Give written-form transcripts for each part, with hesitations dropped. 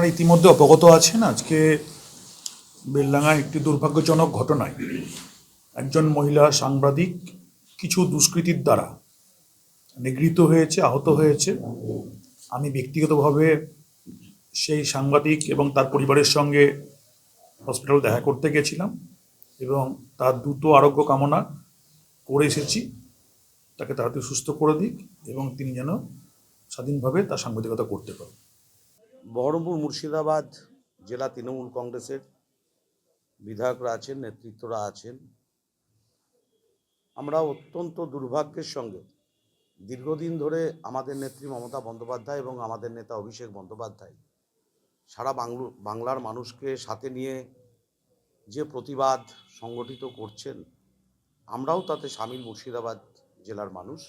আপনারা ইতিমধ্যে অবগত আছেন আজকে বেলডাঙায় একটি দুর্ভাগ্যজনক ঘটনায় একজন মহিলা সাংবাদিক কিছু দুষ্কৃতীর দ্বারা নিগৃহীত হয়েছে, আহত হয়েছে। আমি ব্যক্তিগতভাবে সেই সাংবাদিক এবং তার পরিবারের সঙ্গে হসপিটাল দেখা করতে গেছিলাম এবং তার দ্রুত আরোগ্য কামনা করে এসেছি। তাকে তাড়াতাড়ি সুস্থ করে দিক এবং তিনি যেন স্বাধীনভাবে তার সাংবাদিকতা করতে পারেন। বহরমপুর মুর্শিদাবাদ জেলা তৃণমূল কংগ্রেসের বিধায়করা আছেন, নেতৃত্বরা আছেন। আমরা অত্যন্ত দুর্ভাগ্যের সঙ্গে দীর্ঘদিন ধরে আমাদের নেত্রী মমতা বন্দ্যোপাধ্যায় এবং আমাদের নেতা অভিষেক বন্দ্যোপাধ্যায় সারা বাংলার মানুষকে সাথে নিয়ে যে প্রতিবাদ সংগঠিত করছেন, আমরাও তাতে সামিল। মুর্শিদাবাদ জেলার মানুষ,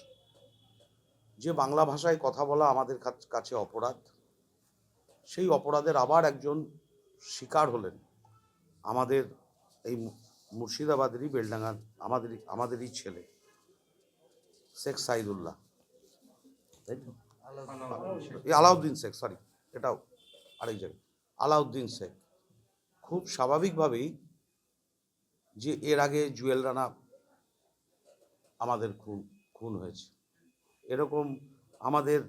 যে বাংলা ভাষায় কথা বলা আমাদের কাছে অপরাধ, সেই অপরাধের আবার একজন শিকার হলেন আমাদের এই মুর্শিদাবাদেরই বেলডাঙ্গার আমাদেরই ছেলে শেখ সাইদুল্লাহ, তাই তো? আলাউদ্দিন শেখ, সরি, এটাও আরেক জায়গায়, আলাউদ্দিন শেখ। খুব স্বাভাবিকভাবেই যে এর আগে জুয়েল রানা আমাদের খুন হয়েছে, এরকম আমাদের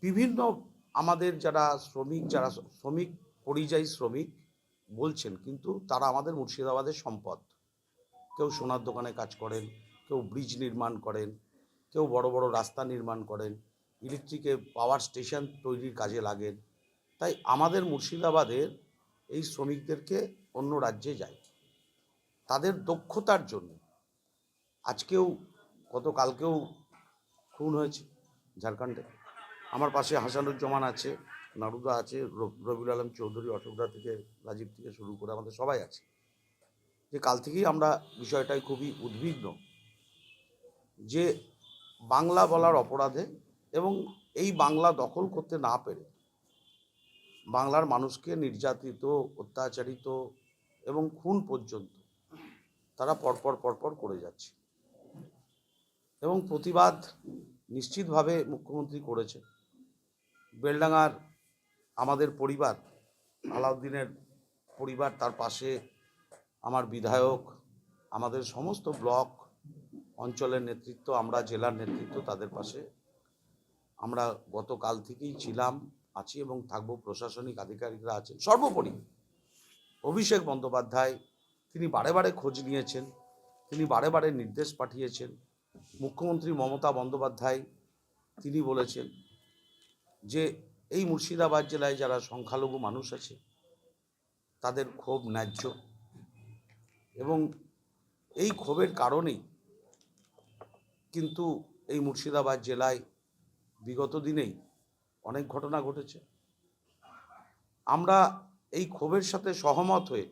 বিভিন্ন আমাদের যারা শ্রমিক পরিযায়ী শ্রমিক বলছেন, কিন্তু তারা আমাদের মুর্শিদাবাদের সম্পদ। কেউ সোনার দোকানে কাজ করেন, কেউ ব্রিজ নির্মাণ করেন, কেউ বড় বড় রাস্তা নির্মাণ করেন, ইলেকট্রিকে পাওয়ার স্টেশন তৈরির কাজে লাগেন। তাই আমাদের মুর্শিদাবাদের এই শ্রমিকদেরকে অন্য রাজ্যে যায় তাদের দক্ষতার জন্য। আজকেও গতকালকেও খুন হয়েছে ঝাড়খণ্ডে। আমার পাশে হাসানুজ্জামান আছে, নারুদা আছে, রবিউল আলম চৌধুরী, অশোকদা থেকে রাজীব থেকে শুরু করে আমাদের সবাই আছে। যে কাল থেকেই আমরা বিষয়টাই খুবই উদ্বিগ্ন যে বাংলা বলার অপরাধে এবং এই বাংলা দখল করতে না পেরে বাংলার মানুষকে নির্যাতিত, অত্যাচারিত এবং খুন পর্যন্ত তারা পরপর করে যাচ্ছে। এবং প্রতিবাদ নিশ্চিতভাবে মুখ্যমন্ত্রী করেছে। বেলডাঙ্গার আমাদের পরিবার, আলাউদ্দিনের পরিবার, তার পাশে আমার বিধায়ক, আমাদের সমস্ত ব্লক অঞ্চলের নেতৃত্ব, আমরা জেলার নেতৃত্ব, তাদের পাশে আমরা গতকাল থেকেই ছিলাম, আছি এবং থাকবো। প্রশাসনিক আধিকারিকরা আছেন। সর্বোপরি অভিষেক বন্দ্যোপাধ্যায়, তিনি বারে বারে খোঁজ নিয়েছেন, তিনি বারে বারে নির্দেশ পাঠিয়েছেন। মুখ্যমন্ত্রী মমতা বন্দ্যোপাধ্যায় তিনি বলেছেন যে এই মুর্শিদাবাদ জেলায় যারা সংখ্যালঘু মানুষ আছে তাদের ক্ষোভ ন্যায্য, এবং এই ক্ষোভের কারণেই কিন্তু এই মুর্শিদাবাদ জেলায় বিগত দিনেই অনেক ঘটনা ঘটেছে। আমরা এই ক্ষোভের সাথে সহমত হয়ে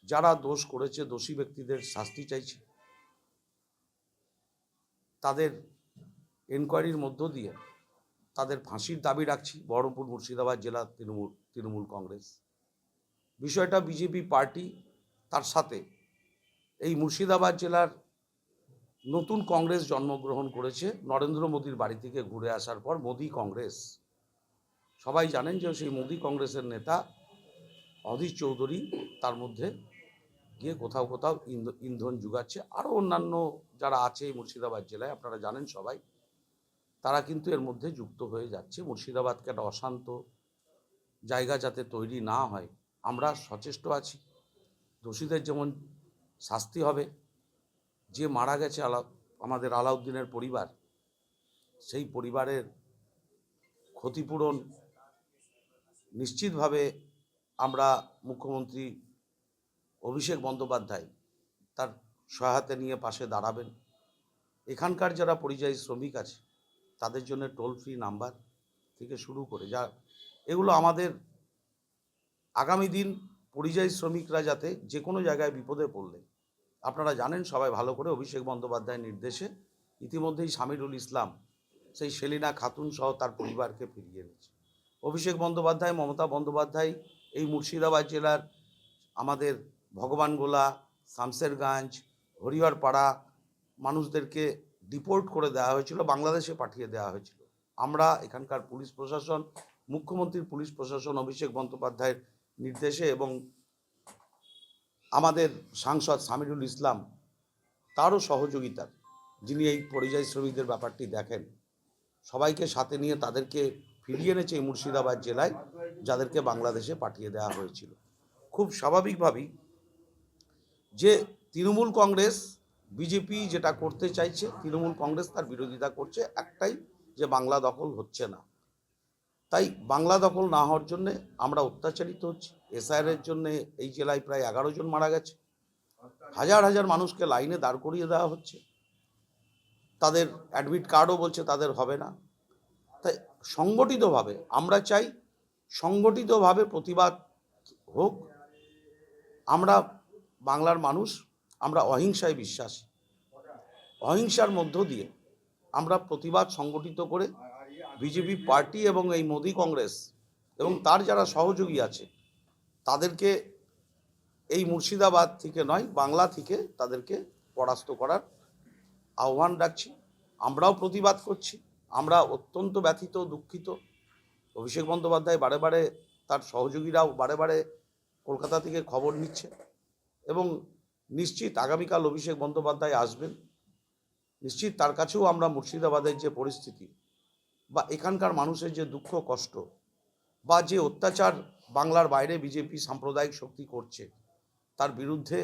যারা দোষ করেছে, দোষী ব্যক্তিদের শাস্তি চাইছি। তাদের এনকোয়ারির মধ্য দিয়ে তাদের ফাঁসির দাবি রাখছি বহরমপুর মুর্শিদাবাদ জেলা তৃণমূল কংগ্রেস। বিষয়টা বিজেপি পার্টি, তার সাথে এই মুর্শিদাবাদ জেলার নতুন কংগ্রেস জন্মগ্রহণ করেছে নরেন্দ্র মোদীর বাড়ি থেকে ঘুরে আসার পর। মোদী কংগ্রেস, সবাই জানেন যে সেই মোদী কংগ্রেসের নেতা অধীর চৌধুরী তার মধ্যে গিয়ে কোথাও ইন্ধন জুগাচ্ছে। আরও অন্যান্য যারা আছে এই মুর্শিদাবাদ জেলায়, আপনারা জানেন সবাই, তারা কিন্তু এর মধ্যে যুক্ত হয়ে যাচ্ছে। মুর্শিদাবাদকে একটা অশান্ত জায়গা যাতে তৈরি না হয় আমরা সচেষ্ট আছি। দোষীদের যেমন শাস্তি হবে, যে মারা গেছে আমাদের আলাউদ্দিনের পরিবার, সেই পরিবারের ক্ষতিপূরণ নিশ্চিতভাবে আমরা মুখ্যমন্ত্রী অভিষেক বন্দ্যোপাধ্যায় তার সহায়তা নিয়ে পাশে দাঁড়াবেন। এখানকার যারা পরিযায়ী শ্রমিক আছে তাদের জন্য টোল ফ্রি নাম্বার থেকে শুরু করে এগুলো আমাদের আগামী দিন পরিযায়ী শ্রমিকরা যাতে যে কোনো জায়গায় বিপদে পড়লে, আপনারা জানেন সবাই ভালো করে, অভিষেক বন্দ্যোপাধ্যায়ের নির্দেশে ইতিমধ্যেই শামিরুল ইসলাম সেই সেলিনা খাতুন সহ তার পরিবারকে ফিরিয়ে এনেছে। অভিষেক বন্দ্যোপাধ্যায়, মমতা বন্দ্যোপাধ্যায় এই মুর্শিদাবাদ জেলার আমাদের ভগবানগোলা, শামসেরগঞ্জ, হরিহরপাড়া মানুষদেরকে ডিপোর্ট করে দেওয়া হয়েছিল, বাংলাদেশে পাঠিয়ে দেওয়া হয়েছিল। আমরা এখানকার পুলিশ প্রশাসন মুখ্যমন্ত্রীর পুলিশ প্রশাসন অভিষেক বন্দ্যোপাধ্যায়ের নির্দেশে এবং আমাদের সাংসদ সামিরুল ইসলাম তারও সহযোগিতার, যিনি এই পরিযায়ী শ্রমিকদের ব্যাপারটি দেখেন, সবাইকে সাথে নিয়ে তাদেরকে ফিরিয়ে এনেছে এই মুর্শিদাবাদ জেলায়, যাদেরকে বাংলাদেশে পাঠিয়ে দেওয়া হয়েছিল। খুব স্বাভাবিকভাবেই যে তৃণমূল কংগ্রেস বিজেপি যেটা করতে চাইছে, তৃণমূল কংগ্রেস তার বিরোধিতা করছে, একটাই যে বাংলা দখল হচ্ছে না। তাই বাংলা দখল না হওয়ার জন্যে আমরা অত্যাচারিত হচ্ছি। এসআইআরের জন্যে এই জেলায় প্রায় 11 জন মারা গেছে, হাজার হাজার মানুষকে লাইনে দাঁড় করিয়ে দেওয়া হচ্ছে, তাদের অ্যাডমিট কার্ডও বলছে তাদের হবে না। তাই সংগঠিতভাবে আমরা চাই, সংগঠিতভাবে প্রতিবাদ হোক। আমরা বাংলার মানুষ, আমরা অহিংসায় বিশ্বাসী। অহিংসার মধ্য দিয়ে আমরা প্রতিবাদ সংগঠিত করে বিজেপি পার্টি এবং এই মোদি কংগ্রেস এবং তার যারা সহযোগী আছে তাদেরকে এই মুর্শিদাবাদ থেকে নয়, বাংলা থেকে তাদেরকে পরাস্ত করার আহ্বান রাখছি। আমরাও প্রতিবাদ করছি। আমরা অত্যন্ত ব্যথিত, দুঃখিত। অভিষেক বন্দ্যোপাধ্যায় বারে বারে, তার সহযোগীরাও বারে বারে কলকাতা থেকে খবর নিচ্ছে এবং নিশ্চিত আগামীকাল অভিষেক বন্দ্যোপাধ্যায় আসবেন। নিশ্চিত তার কাছেও আমরা মুর্শিদাবাদের যে পরিস্থিতি বা এখানকার মানুষের যে দুঃখ কষ্ট বা যে অত্যাচার বাংলার বাইরে বিজেপি সাম্প্রদায়িক শক্তি করছে, তার বিরুদ্ধে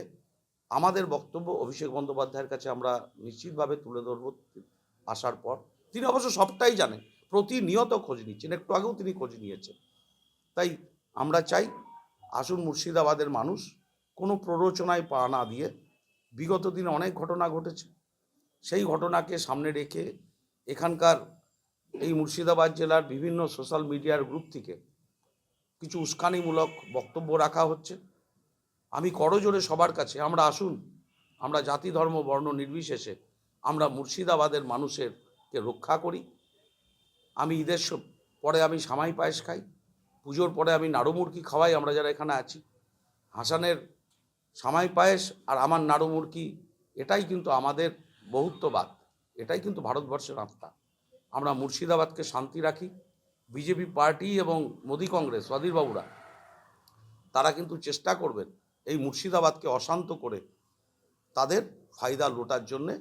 আমাদের বক্তব্য অভিষেক বন্দ্যোপাধ্যায়ের কাছে আমরা নিশ্চিতভাবে তুলে ধরব আসার পর। তিনি অবশ্য সবটাই জানেন, প্রতিনিয়ত খোঁজ নিচ্ছেন, একটু আগেও তিনি খোঁজ নিয়েছেন। তাই আমরা চাই আসুন মুর্শিদাবাদের মানুষ কোনো প্ররোচনায় পা না দিয়ে, বিগত দিনে অনেক ঘটনা ঘটেছে, সেই ঘটনাকে সামনে রেখে এখানকার এই মুর্শিদাবাদ জেলার বিভিন্ন সোশ্যাল মিডিয়ার গ্রুপ থেকে কিছু উস্কানিমূলক বক্তব্য রাখা হচ্ছে। আমি করজোড়ে সবার কাছে আমরা আসুন, আমরা জাতি ধর্ম বর্ণ নির্বিশেষে আমরা মুর্শিদাবাদের মানুষেরকে রক্ষা করি। আমি ঈদের পরে আমি সামাই পায়েস খাই, পুজোর পরে আমি নাড়ুমুরকি খাওয়াই। আমরা যারা এখানে আছি, হাসানের সামাই পায়েস আর আমার নাড়ুমুরকি, এটাই কিন্তু আমাদের বহুত্ববাদ, এটাই কিন্তু ভারতবর্ষের আত্মা। আমরা মুর্শিদাবাদকে শান্তি রাখি। বিজেপি পার্টি এবং মোদি কংগ্রেস অধীরবাবুরা তারা কিন্তু চেষ্টা করবেন এই মুর্শিদাবাদকে অশান্ত করে তাদের ফায়দা লোটার জন্যে,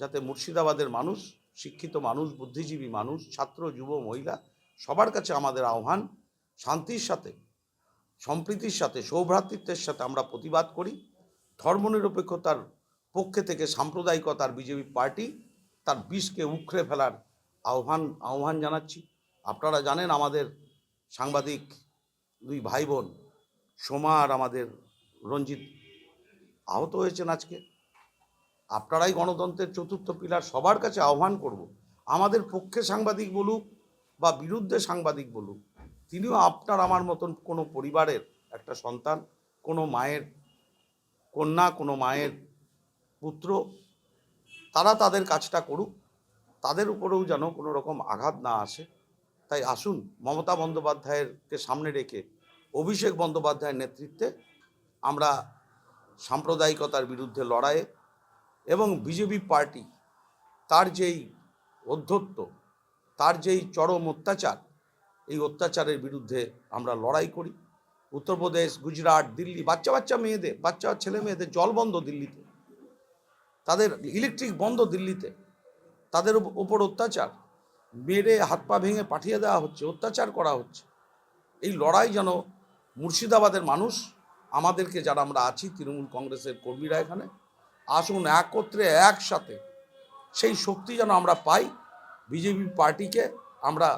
যাতে মুর্শিদাবাদের মানুষ, শিক্ষিত মানুষ, বুদ্ধিজীবী মানুষ, ছাত্র, যুব, মহিলা, সবার কাছে আমাদের আহ্বান, শান্তির সাথে, সম্প্রীতির সাথে, সৌভ্রাতৃত্বের সাথে আমরা প্রতিবাদ করি। ধর্মনিরপেক্ষতার পক্ষে থেকে সাম্প্রদায়িকতার বিজেপি পার্টি তার বিষকে উখড়ে ফেলার আহ্বান জানাচ্ছি। আপনারা জানেন আমাদের সাংবাদিক দুই ভাই বোন সোমা আর আমাদের রঞ্জিত আহত হয়েছেন আজকে। আপনারাই গণতন্ত্রের চতুর্থ পিলার, সবার কাছে আহ্বান করব, আমাদের পক্ষে সাংবাদিক বলুক বা বিরুদ্ধে সাংবাদিক বলুক, তিনিও আপনার আমার মতন কোনো পরিবারের একটা সন্তান, কোনো মায়ের কন্যা, কোনো মায়ের পুত্র। তারা তাদের কাজটা করুক, তাদের উপরেও যেন কোনো রকম আঘাত না আসে। তাই আসুন মমতা বন্দ্যোপাধ্যায়েরকে সামনে রেখে অভিষেক বন্দ্যোপাধ্যায়ের নেতৃত্বে আমরা সাম্প্রদায়িকতার বিরুদ্ধে লড়াইয়ে এবং বিজেপি পার্টি তার যেই অধ্যত্ব, তার যেই চরম অত্যাচার, এই অত্যাচারের বিরুদ্ধে আমরা লড়াই করি। উত্তরপ্রদেশ, গুজরাট, দিল্লি, বাচ্চা মেয়েদের, বাচ্চা ছেলে মেয়েদের জল বন্ধ দিল্লিতে, তাদের ইলেকট্রিক বন্ধ দিল্লিতে, তাদের উপর অত্যাচার, মেরে হাত পা ভেঙে পাঠিয়ে দেওয়া হচ্ছে, অত্যাচার করা হচ্ছে। এই লড়াই যেন মুর্শিদাবাদের মানুষ, আমাদেরকে যারা আমরা আছি তৃণমূল কংগ্রেসের কর্মীরা এখানে আসুন, একত্রে একসাথে সেই শক্তি যেন আমরা পাই, বিজেপি পার্টিকে আমরা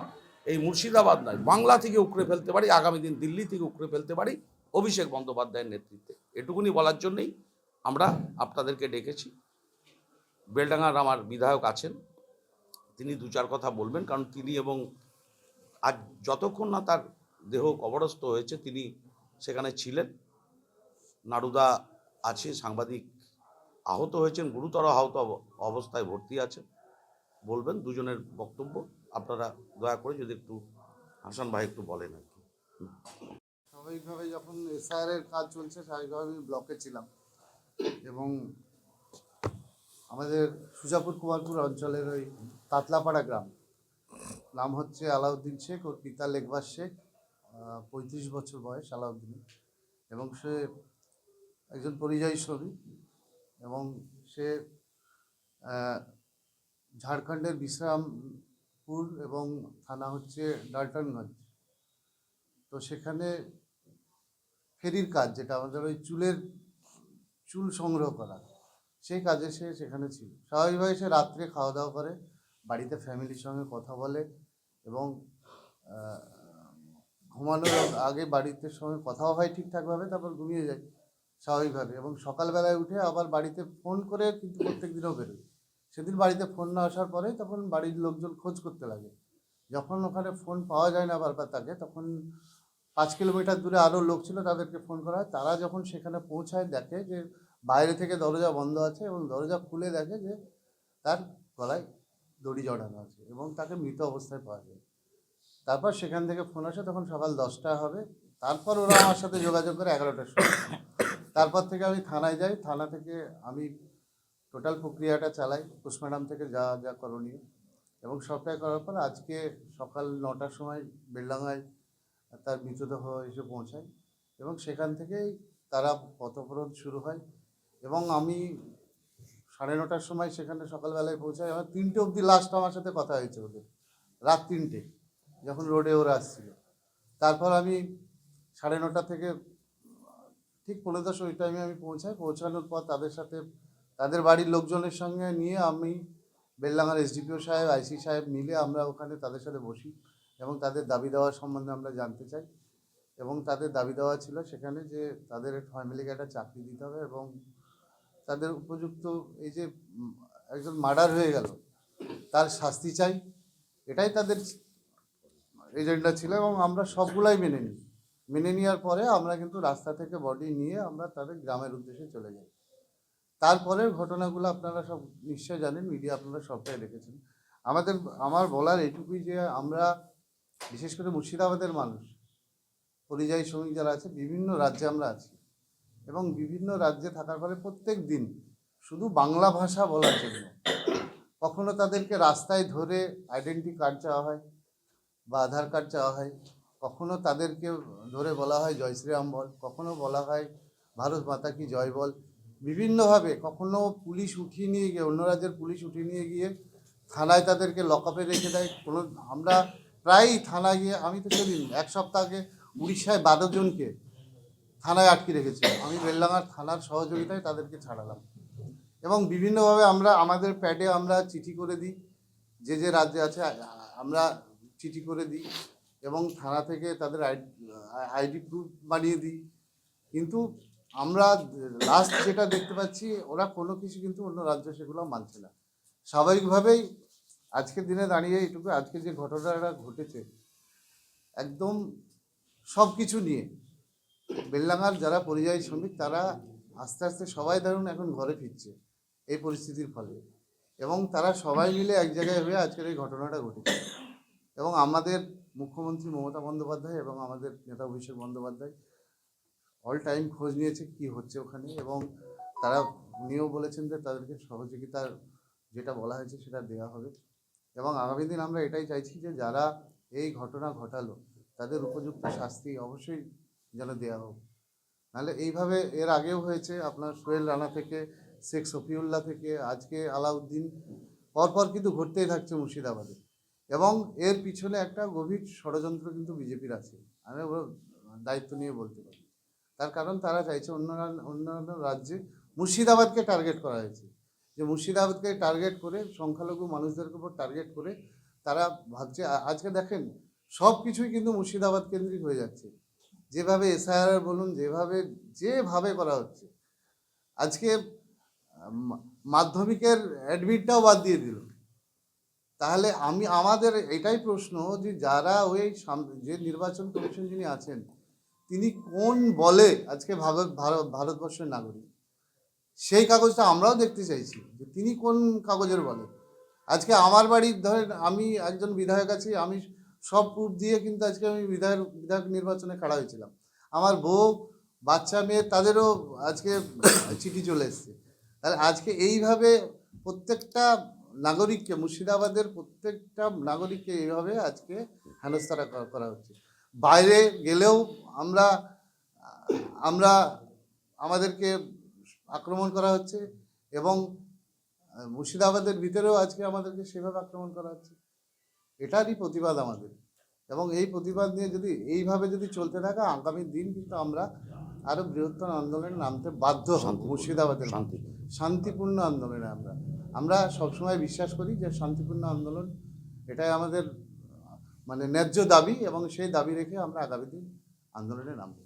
এই মুর্শিদাবাদ নয়, বাংলা থেকে উকড়ে ফেলতে পারি, আগামী দিন দিল্লি থেকে উকড়ে ফেলতে পারি অভিষেক বন্দ্যোপাধ্যায়ের নেতৃত্বে। এটুকুনি বলার জন্যই আমরা আপনাদেরকে ডেকেছি। বেলডাঙ্গার আমার বিধায়ক আছেন, তিনি দু চার কথা বলবেন, কারণ তিনি এবং আজ যতক্ষণ না তার দেহ কবরস্থ হয়েছে তিনি সেখানে ছিলেন। নারুদা আছে, সাংবাদিক আহত হয়েছেন, গুরুতর আহত অবস্থায় ভর্তি আছেন, বলবেন দুজনের বক্তব্য। আপনারা দয়া করে যদি একটু হাসান ভাই একটু বলেন আর কি। স্বাভাবিকভাবে যখন এসআইআরের কাজ চলছে, স্বাভাবিকভাবে আমি ব্লকে ছিলাম এবং আমাদের সুজাপুর কুমারপুর অঞ্চলের ওই তাতলাপাড়া গ্রাম, নাম হচ্ছে আলাউদ্দিন শেখ, ওর পিতা লেকবার শেখ। 35 বছর বয়স আলাউদ্দিনের, এবং সে একজন পরিযায়ী শ্রমিক, এবং সে আহ, ঝাড়খণ্ডের বিশ্রামপুর এবং থানা হচ্ছে ডাল্টনগঞ্জ। তো সেখানে ফেরির কাজ, যেটা আমাদের ওই চুল সংগ্রহ করা, সেই কাজে সে সেখানে ছিল। স্বাভাবিকভাবে সে রাত্রে খাওয়া দাওয়া করে, বাড়িতে ফ্যামিলির সঙ্গে কথা বলে, এবং আহ, ঘুমানোর আগে বাড়িতে সঙ্গে কথাও হয় ঠিকঠাকভাবে, তারপর ঘুমিয়ে যায় স্বাভাবিকভাবে, এবং সকালবেলায় উঠে আবার বাড়িতে ফোন করে কিন্তু প্রত্যেক দিনও বেরোয়। সেদিন বাড়িতে ফোন না আসার পরে তখন বাড়ির লোকজন খোঁজ করতে লাগে। যখন ওখানে ফোন পাওয়া যায় না বারবার তাকে, তখন 5 কিলোমিটার দূরে আরও লোক ছিল, তাদেরকে ফোন করা হয়। তারা যখন সেখানে পৌঁছায়, দেখে যে বাইরে থেকে দরজা বন্ধ আছে, এবং দরজা খুলে দেখে যে তার গলায় দড়ি জড়ানো আছে, এবং তাকে মৃত অবস্থায় পাওয়া যায়। তারপর সেখান থেকে ফোন আসে, তখন সকাল 10টা হবে। তারপর ওরা আমার সাথে যোগাযোগ করে 11টার সময়। তারপর থেকে আমি থানায় যাই, থানা থেকে আমি টোটাল প্রক্রিয়াটা চালাই, পোস্টমর্টম থেকে যা যা করণীয়, এবং সবটাই করার পর আজকে সকাল 9টার সময় বেলডাঙায় তার মৃতদেহ এসে পৌঁছায়, এবং সেখান থেকেই তারা পথঅবরোধ শুরু হয়। এবং আমি 9:30টার সময় সেখানে সকালবেলায় পৌঁছাই। আমার 3টে অবধি লাস্ট আমার সাথে কথা হয়েছে ওদের, রাত 3টে, যখন রোডে ওরা আসছিল। তারপর আমি 9:30 থেকে ঠিক 9:45 ওই টাইমে আমি পৌঁছাই। পৌঁছানোর পর তাদের সাথে, তাদের বাড়ির লোকজনের সঙ্গে নিয়ে আমি, বেলডাঙার এসডিপিও সাহেব, আইসি সাহেব মিলে আমরা ওখানে তাদের সাথে বসি, এবং তাদের দাবি দেওয়া সম্বন্ধে আমরা জানতে চাই। এবং তাদের দাবি দেওয়া ছিল সেখানে যে তাদের ফ্যামিলিকে একটা চাকরি দিতে হবে, এবং তাদের উপযুক্ত, এই যে একজন মার্ডার হয়ে গেল, তার শাস্তি চাই, এটাই তাদের এজেন্ডা ছিল। এবং আমরা সবগুলাই মেনে নেওয়ার পরে আমরা কিন্তু রাস্তা থেকে বডি নিয়ে আমরা তাদের গ্রামের উদ্দেশ্যে চলে যাই। তারপরের ঘটনাগুলো আপনারা সব নিশ্চয় জানেন, মিডিয়া আপনারা সবটাই দেখেছেন। আমার বলার এইটুকুই যে আমরা, বিশেষ করে মুর্শিদাবাদের মানুষ, পরিযায়ী শ্রমিক যারা আছে, বিভিন্ন রাজ্যে আমরা আছি, এবং বিভিন্ন রাজ্যে থাকার ফলে প্রত্যেক দিন শুধু বাংলা ভাষা বলার জন্য কখনো তাদেরকে রাস্তায় ধরে আইডেন্টি কার্ড চাওয়া হয় বা আধার কার্ড চাওয়া হয়, কখনো তাদেরকে ধরে বলা হয় জয় শ্রীরাম বল, কখনো বলা হয় ভারত মাতা কি জয় বল, বিভিন্নভাবে। কখনো পুলিশ উঠিয়ে নিয়ে গিয়ে, অন্য রাজ্যের পুলিশ উঠিয়ে নিয়ে গিয়ে থানায় তাদেরকে লকআপে রেখে দেয়। আমরা প্রায়ই থানায় গিয়ে, আমি তো সেদিন 1 সপ্তাহ আগে উড়িষ্যায় 12 জনকে থানায় আটকে রেখেছি, আমি বেলডাঙার থানার সহযোগিতায় তাদেরকে ছাড়ালাম। এবং বিভিন্নভাবে আমরা আমাদের প্যাডে আমরা চিঠি করে দিই, যে রাজ্যে আছে আমরা চিঠি করে দিই, এবং থানা থেকে তাদের আইডি প্রুফ বানিয়ে দিই। কিন্তু আমরা লাস্ট যেটা দেখতে পাচ্ছি, ওরা কোনো কিছু কিন্তু অন্য রাজ্য সেগুলো মানছে না। স্বাভাবিকভাবেই আজকের দিনে দাঁড়িয়ে এটুকু, আজকে যে ঘটনাটা ঘটেছে, একদম সব কিছু নিয়ে বেলডাঙার যারা পরিযায়ী শ্রমিক, তারা আস্তে আস্তে সবাই ধরুন এখন ঘরে ফিরছে এই পরিস্থিতির ফলে, এবং তারা সবাই মিলে এক জায়গায় হয়ে আজকের এই ঘটনাটা ঘটেছে। এবং আমাদের মুখ্যমন্ত্রী মমতা বন্দ্যোপাধ্যায় এবং আমাদের নেতা অভিষেক বন্দ্যোপাধ্যায় অল টাইম খোঁজ নিয়েছে কি হচ্ছে ওখানে, এবং তারা, উনিও বলেছেন যে তাদেরকে সহযোগিতার যেটা বলা হয়েছে সেটা দেওয়া হবে। এবং আগামী দিন আমরা এটাই চাইছি যে যারা এই ঘটনা ঘটালো তাদের উপযুক্ত শাস্তি অবশ্যই যেন দেওয়া হোক। নাহলে এইভাবে এর আগেও হয়েছে, আপনার সোহেল রানা থেকে, শেখ সফিউল্লাহ থেকে, আজকে আলাউদ্দিন, পরপর কিন্তু ঘটতেই থাকছে মুর্শিদাবাদে। এবং এর পিছনে একটা গভীর ষড়যন্ত্র কিন্তু বিজেপির আছে, আমি ওর দায়িত্ব নিয়ে বলতে পারি। তার কারণ তারা চাইছে অন্যান্য রাজ্যে মুর্শিদাবাদকে টার্গেট করা হয়েছে, যে মুর্শিদাবাদকে টার্গেট করে, সংখ্যালঘু মানুষদের উপর টার্গেট করে তারা ভাবছে। আজকে দেখেন সব কিছুই কিন্তু মুর্শিদাবাদ কেন্দ্রিক হয়ে যাচ্ছে, যেভাবে এসআইআর বলুন, যেভাবে করা হচ্ছে। আজকে মাধ্যমিকের অ্যাডমিটটাও বাদ দিয়ে দিল। তাহলে আমাদের এটাই প্রশ্ন, যে যারা ওই যে নির্বাচন কমিশন যিনি আছেন, তিনি কোন বলে আজকে ভারতবর্ষের নাগরিক, সেই কাগজটা আমরাও দেখতে চাইছি, যে তিনি কোন কাগজের বলে। আজকে আমার বাড়ির, ধরেন আমি একজন বিধায়ক আছি, আমি সব প্রুফ দিয়ে কিন্তু আজকে আমি বিধায়ক নির্বাচনে খাড়া হয়েছিলাম। আমার বউ, বাচ্চা, মেয়ে, তাদেরও আজকে চিঠি চলে এসছে। তাহলে আজকে এইভাবে প্রত্যেকটা নাগরিককে, মুর্শিদাবাদের প্রত্যেকটা নাগরিককে এইভাবে আজকে হেনস্থাটা করা হচ্ছে। বাইরে গেলেও আমরা আমরা আমাদেরকে আক্রমণ করা হচ্ছে, এবং মুর্শিদাবাদের ভিতরেও আজকে আমাদেরকে সেভাবে আক্রমণ করা হচ্ছে। এটারই প্রতিবাদ আমাদের, এবং এই প্রতিবাদ নিয়ে যদি এইভাবে যদি চলতে থাকে, আগামী দিন কিন্তু আমরা আরো বৃহত্তর আন্দোলনে নামতে বাধ্য হব। মুর্শিদাবাদের শান্তিপূর্ণ আন্দোলনে আমরা সবসময় বিশ্বাস করি যে শান্তিপূর্ণ আন্দোলন এটাই আমাদের মানে ন্যায্য দাবি, এবং সেই দাবি রেখে আমরা আগামী দিন আন্দোলনে নামব।